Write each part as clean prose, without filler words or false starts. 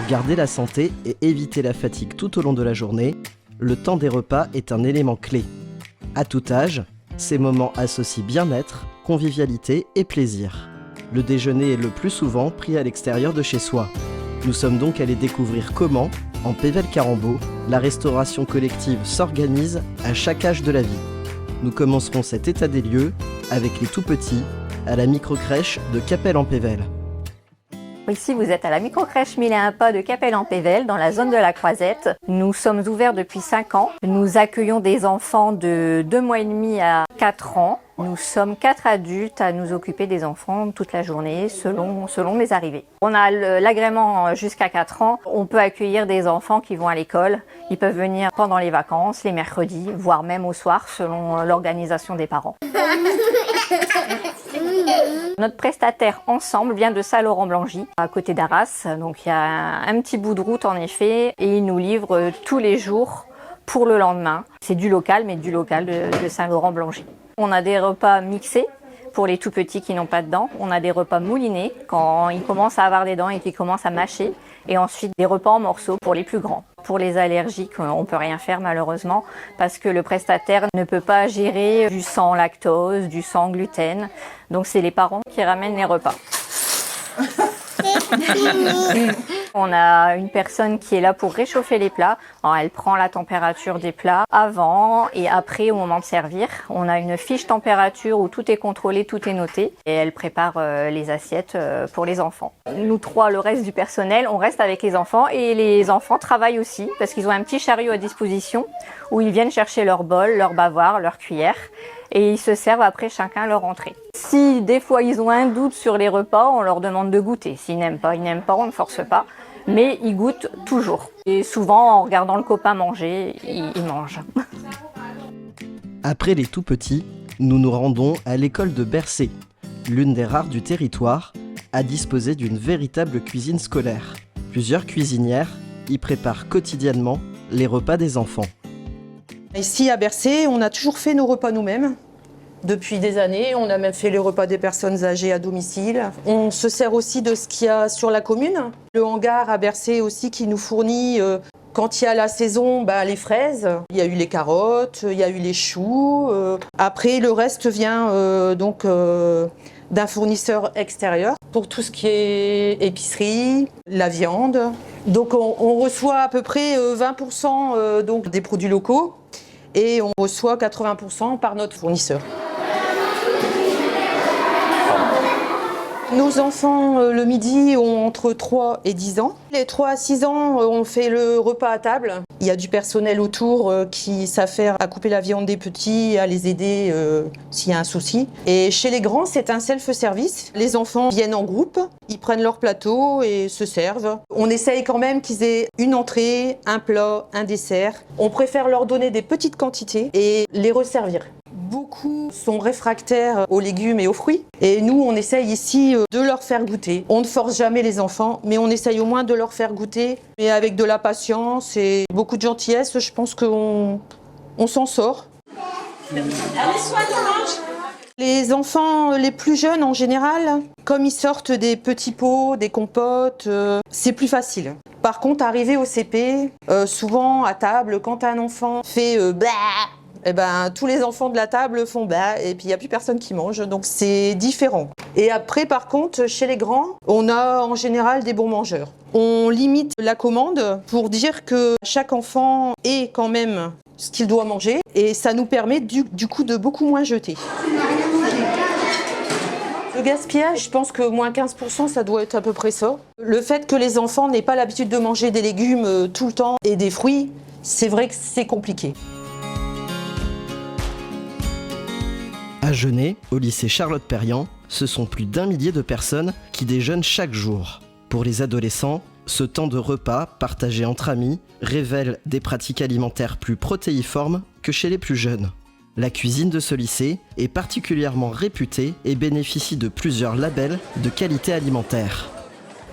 garder la santé et éviter la fatigue tout au long de la journée, le temps des repas est un élément clé. À tout âge, ces moments associent bien-être, convivialité et plaisir. Le déjeuner est le plus souvent pris à l'extérieur de chez soi. Nous sommes donc allés découvrir comment, en Pévèle-Carembault, la restauration collective s'organise à chaque âge de la vie. Nous commencerons cet état des lieux avec les tout-petits à la microcrèche de Capelle-en-Pévèle. Ici, vous êtes à la microcrèche 1001 pas de Capelle-en-Pévèle, dans la zone de la Croisette. Nous sommes ouverts depuis 5 ans. Nous accueillons des enfants de 2 mois et demi à 4 ans. Nous sommes 4 adultes à nous occuper des enfants toute la journée, selon les arrivées. On a l'agrément jusqu'à 4 ans. On peut accueillir des enfants qui vont à l'école. Ils peuvent venir pendant les vacances, les mercredis, voire même au soir, selon l'organisation des parents. Notre prestataire Ensemble vient de Saint-Laurent-Blangy, à côté d'Arras. Donc il y a un petit bout de route en effet, et il nous livre tous les jours pour le lendemain. C'est du local, mais du local de Saint-Laurent-Blangy. On a des repas mixés pour les tout petits qui n'ont pas de dents. On a des repas moulinés quand ils commencent à avoir des dents et qu'ils commencent à mâcher. Et ensuite des repas en morceaux pour les plus grands. Pour les allergiques, on ne peut rien faire malheureusement parce que le prestataire ne peut pas gérer du sans lactose, du sans gluten. Donc c'est les parents qui ramènent les repas. On a une personne qui est là pour réchauffer les plats. Alors, elle prend la température des plats avant et après au moment de servir. On a une fiche température où tout est contrôlé, tout est noté. Et elle prépare les assiettes pour les enfants. Nous trois, le reste du personnel, on reste avec les enfants. Et les enfants travaillent aussi parce qu'ils ont un petit chariot à disposition où ils viennent chercher leur bol, leur bavoir, leur cuillère. Et ils se servent après chacun leur entrée. Si des fois ils ont un doute sur les repas, on leur demande de goûter. S'ils n'aiment pas, on ne force pas. Mais ils goûtent toujours. Et souvent, en regardant le copain manger, ils mangent. Après les tout-petits, nous nous rendons à l'école de Bercé, l'une des rares du territoire à disposer d'une véritable cuisine scolaire. Plusieurs cuisinières y préparent quotidiennement les repas des enfants. Ici à Bercé, on a toujours fait nos repas nous-mêmes. Depuis des années, on a même fait les repas des personnes âgées à domicile. On se sert aussi de ce qu'il y a sur la commune. Le hangar à Bercé aussi qui nous fournit, quand il y a la saison, les fraises. Il y a eu les carottes, il y a eu les choux. Après, le reste vient d'un fournisseur extérieur pour tout ce qui est épicerie, la viande. Donc on reçoit à peu près 20% des produits locaux et on reçoit 80% par notre fournisseur. Nos enfants, le midi, ont entre 3 et 10 ans. Les 3 à 6 ans, on fait le repas à table. Il y a du personnel autour qui s'affaire à couper la viande des petits, à les aider s'il y a un souci. Et chez les grands, c'est un self-service. Les enfants viennent en groupe, ils prennent leur plateau et se servent. On essaye quand même qu'ils aient une entrée, un plat, un dessert. On préfère leur donner des petites quantités et les resservir. Beaucoup sont réfractaires aux légumes et aux fruits. Et nous, on essaye ici de leur faire goûter. On ne force jamais les enfants, mais on essaye au moins de leur faire goûter. Mais avec de la patience et beaucoup de gentillesse, je pense qu'on s'en sort. Les enfants les plus jeunes, en général, comme ils sortent des petits pots, des compotes, c'est plus facile. Par contre, arriver au CP, souvent à table, quand un enfant fait tous les enfants de la table font et puis il n'y a plus personne qui mange, donc c'est différent. Et après, par contre, chez les grands, on a en général des bons mangeurs. On limite la commande pour dire que chaque enfant ait quand même ce qu'il doit manger et ça nous permet du coup de beaucoup moins jeter. Le gaspillage, je pense que moins 15%, ça doit être à peu près ça. Le fait que les enfants n'aient pas l'habitude de manger des légumes tout le temps et des fruits, c'est vrai que c'est compliqué. À Genêt, au lycée Charlotte-Perriand, ce sont plus d'1 millier de personnes qui déjeunent chaque jour. Pour les adolescents, ce temps de repas partagé entre amis révèle des pratiques alimentaires plus protéiformes que chez les plus jeunes. La cuisine de ce lycée est particulièrement réputée et bénéficie de plusieurs labels de qualité alimentaire.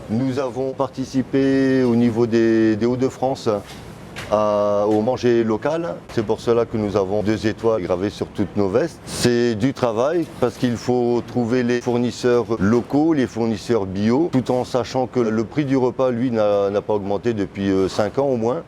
Nous avons participé au niveau des Hauts-de-France au manger local. C'est pour cela que nous avons 2 étoiles gravées sur toutes nos vestes. C'est du travail parce qu'il faut trouver les fournisseurs locaux, les fournisseurs bio, tout en sachant que le prix du repas, lui, n'a pas augmenté depuis 5 ans au moins.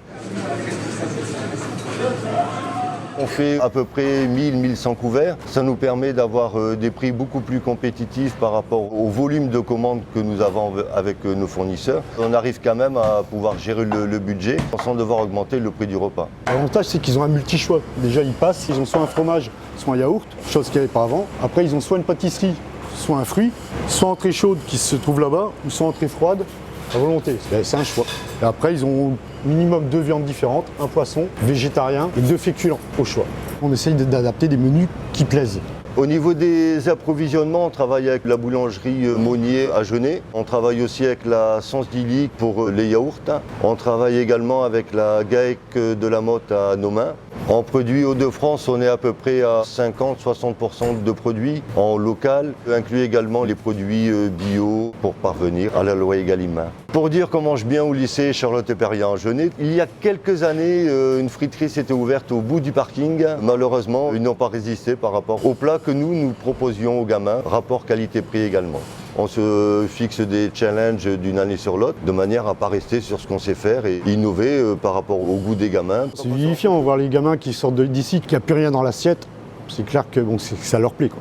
On fait à peu près 1000-1100 couverts. Ça nous permet d'avoir des prix beaucoup plus compétitifs par rapport au volume de commandes que nous avons avec nos fournisseurs. On arrive quand même à pouvoir gérer le budget sans devoir augmenter le prix du repas. L'avantage, c'est qu'ils ont un multi-choix. Déjà, ils passent, ils ont soit un fromage, soit un yaourt, chose qu'il n'y avait pas avant. Après, ils ont soit une pâtisserie, soit un fruit, soit entrée chaude qui se trouve là-bas, ou soit entrée froide. À volonté, c'est un choix. Et après, ils ont minimum 2 viandes différentes, un poisson, végétarien et 2 féculents au choix. On essaye d'adapter des menus qui plaisent. Au niveau des approvisionnements, on travaille avec la boulangerie Monnier à Genève. On travaille aussi avec la Sens d'Illy pour les yaourts. On travaille également avec la GAEC de la Motte à Nomain. En produits Hauts-de-France, on est à peu près à 50-60% de produits en local, inclut également les produits bio pour parvenir à la loi Egalim. Pour dire qu'on mange bien au lycée Charlotte Perriand à Genève, il y a quelques années, une friterie s'était ouverte au bout du parking. Malheureusement, ils n'ont pas résisté par rapport au plat que nous proposions aux gamins, rapport qualité-prix également. On se fixe des challenges d'une année sur l'autre, de manière à ne pas rester sur ce qu'on sait faire et innover par rapport au goût des gamins. C'est vivifiant, voir les gamins qui sortent d'ici, qu'il n'y a plus rien dans l'assiette. C'est clair que ça leur plaît, quoi.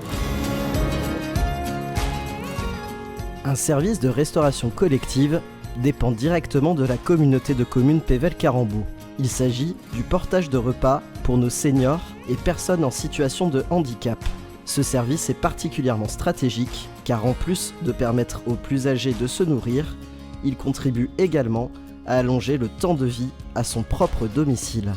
Un service de restauration collective dépend directement de la communauté de communes Pével-Carambou. Il s'agit du portage de repas pour nos seniors et personnes en situation de handicap. Ce service est particulièrement stratégique car en plus de permettre aux plus âgés de se nourrir, il contribue également à allonger le temps de vie à son propre domicile.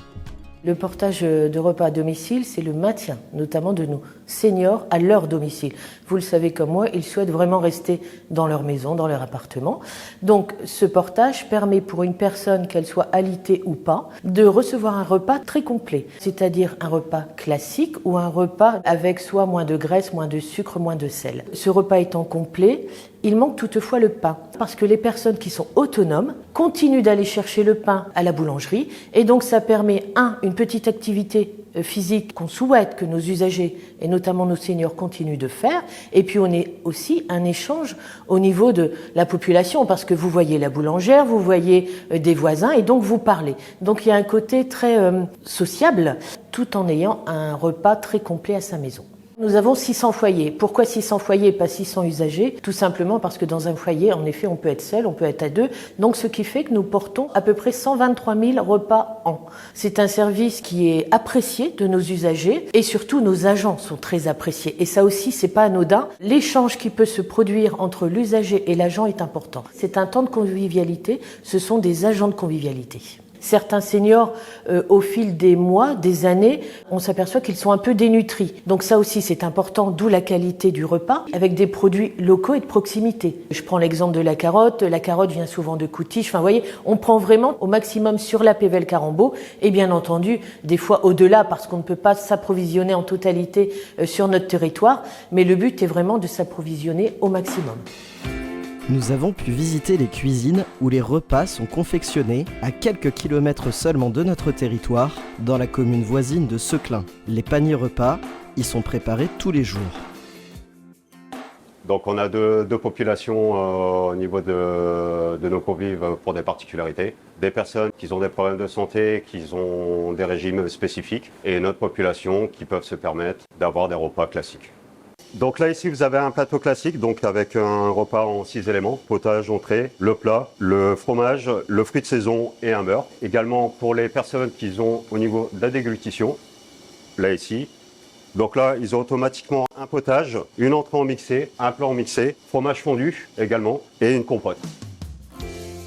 Le portage de repas à domicile, c'est le maintien, notamment de nos seniors à leur domicile. Vous le savez comme moi, ils souhaitent vraiment rester dans leur maison, dans leur appartement. Donc ce portage permet pour une personne, qu'elle soit alitée ou pas, de recevoir un repas très complet. C'est-à-dire un repas classique ou un repas avec soit moins de graisse, moins de sucre, moins de sel. Ce repas étant complet, il manque toutefois le pain, parce que les personnes qui sont autonomes continuent d'aller chercher le pain à la boulangerie, et donc ça permet, une petite activité physique qu'on souhaite que nos usagers, et notamment nos seniors, continuent de faire, et puis on est aussi un échange au niveau de la population, parce que vous voyez la boulangère, vous voyez des voisins, et donc vous parlez. Donc il y a un côté très sociable, tout en ayant un repas très complet à sa maison. Nous avons 600 foyers. Pourquoi 600 foyers et pas 600 usagers? Tout simplement parce que dans un foyer, en effet, on peut être seul, on peut être à 2. Donc, ce qui fait que nous portons à peu près 123 000 repas an. C'est un service qui est apprécié de nos usagers et surtout nos agents sont très appréciés. Et ça aussi, c'est pas anodin. L'échange qui peut se produire entre l'usager et l'agent est important. C'est un temps de convivialité. Ce sont des agents de convivialité. Certains seniors, au fil des mois, des années, on s'aperçoit qu'ils sont un peu dénutris. Donc ça aussi, c'est important, d'où la qualité du repas, avec des produits locaux et de proximité. Je prends l'exemple de la carotte vient souvent de Coutiche. Enfin, vous voyez, on prend vraiment au maximum sur la Pével-Carambou, et bien entendu, des fois au-delà, parce qu'on ne peut pas s'approvisionner en totalité sur notre territoire, mais le but est vraiment de s'approvisionner au maximum. Nous avons pu visiter les cuisines où les repas sont confectionnés à quelques kilomètres seulement de notre territoire, dans la commune voisine de Seclin. Les paniers repas y sont préparés tous les jours. Donc on a deux populations au niveau de nos convives pour des particularités. Des personnes qui ont des problèmes de santé, qui ont des régimes spécifiques, et notre population qui peuvent se permettre d'avoir des repas classiques. Donc là ici vous avez un plateau classique, donc avec un repas en 6 éléments, potage, entrée, le plat, le fromage, le fruit de saison et un beurre. Également pour les personnes qui ont au niveau de la déglutition, là ici. Donc là ils ont automatiquement un potage, une entrée en mixé, un plat en mixé, fromage fondu également et une compote.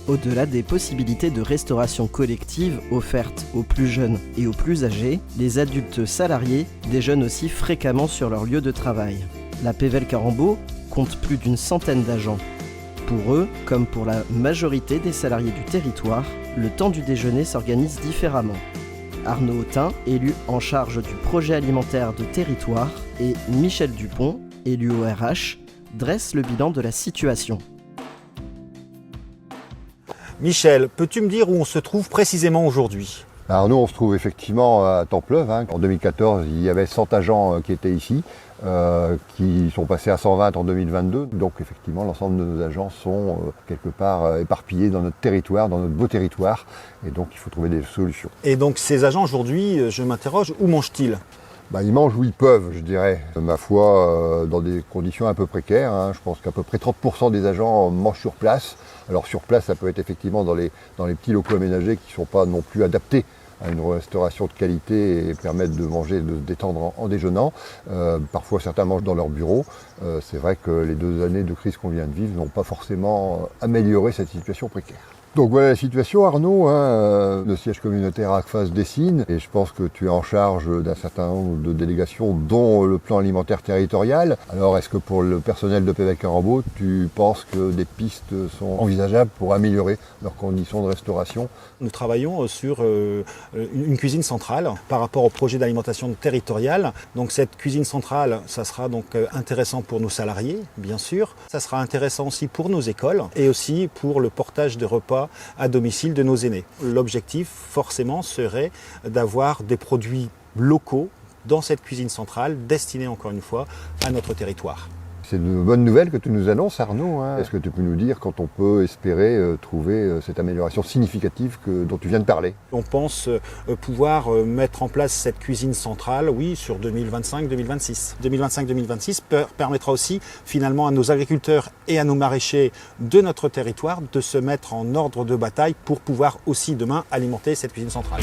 Au-delà des possibilités de restauration collective offertes aux plus jeunes et aux plus âgés, les adultes salariés déjeunent aussi fréquemment sur leur lieu de travail. La Pével-Carambou compte plus d'une centaine d'agents. Pour eux, comme pour la majorité des salariés du territoire, le temps du déjeuner s'organise différemment. Arnaud Autin, élu en charge du projet alimentaire de territoire, et Michel Dupont, élu au RH, dressent le bilan de la situation. Michel, peux-tu me dire où on se trouve précisément aujourd'hui ? À Arnaud, on se trouve effectivement à Templeuve. En 2014, il y avait 100 agents qui étaient ici, qui sont passés à 120 en 2022. Donc effectivement, l'ensemble de nos agents sont quelque part éparpillés dans notre territoire, dans notre beau territoire. Et donc il faut trouver des solutions. Et donc ces agents aujourd'hui, je m'interroge, où mangent-ils ? Ils mangent où ils peuvent, je dirais. Ma foi, dans des conditions un peu précaires. Je pense qu'à peu près 30% des agents mangent sur place. Alors sur place, ça peut être effectivement dans les petits locaux aménagés qui ne sont pas non plus adaptés à une restauration de qualité et permettent de manger, de se détendre en déjeunant. Parfois, certains mangent dans leur bureau. C'est vrai que les 2 années de crise qu'on vient de vivre n'ont pas forcément amélioré cette situation précaire. Donc voilà la situation, Arnaud. Le siège communautaire ACFA se dessine et je pense que tu es en charge d'un certain nombre de délégations, dont le plan alimentaire territorial. Alors est-ce que pour le personnel de Pévec Rambaud, tu penses que des pistes sont envisageables pour améliorer leurs conditions de restauration ? Nous travaillons sur une cuisine centrale par rapport au projet d'alimentation territoriale. Donc cette cuisine centrale, ça sera donc intéressant pour nos salariés, bien sûr. Ça sera intéressant aussi pour nos écoles et aussi pour le portage de repas à domicile de nos aînés. L'objectif, forcément, serait d'avoir des produits locaux dans cette cuisine centrale, destinés, encore une fois, à notre territoire. C'est une bonne nouvelle que tu nous annonces, Arnaud. Est-ce que tu peux nous dire quand on peut espérer trouver cette amélioration significative dont tu viens de parler ? On pense pouvoir mettre en place cette cuisine centrale, oui, sur 2025-2026. 2025-2026 permettra aussi finalement à nos agriculteurs et à nos maraîchers de notre territoire de se mettre en ordre de bataille pour pouvoir aussi demain alimenter cette cuisine centrale.